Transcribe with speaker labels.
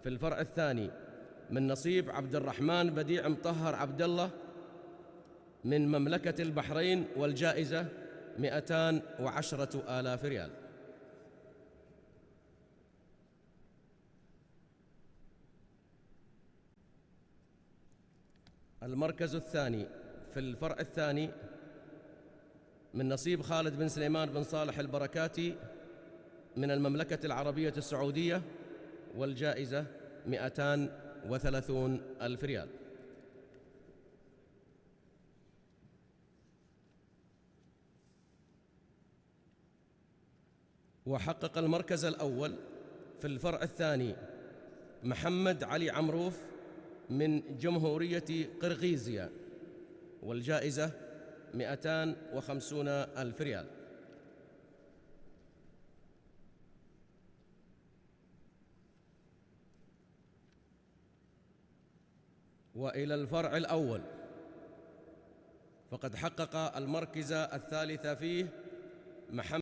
Speaker 1: في الفرع الثاني من نصيب عبد الرحمن بديع مطهر عبد الله من مملكة البحرين، والجائزة 210,000 ريال. المركز الثاني في الفرع الثاني من نصيب خالد بن سليمان بن صالح البركاتي من المملكة العربية السعودية، والجائزة 230,000 ريال. وحقق المركز الأول في الفرع الثاني محمد علي عمروف من جمهورية قرغيزيا، والجائزة 250,000 ريال. وإلى الفرع الأول، فقد حقق المركز الثالث فيه محمد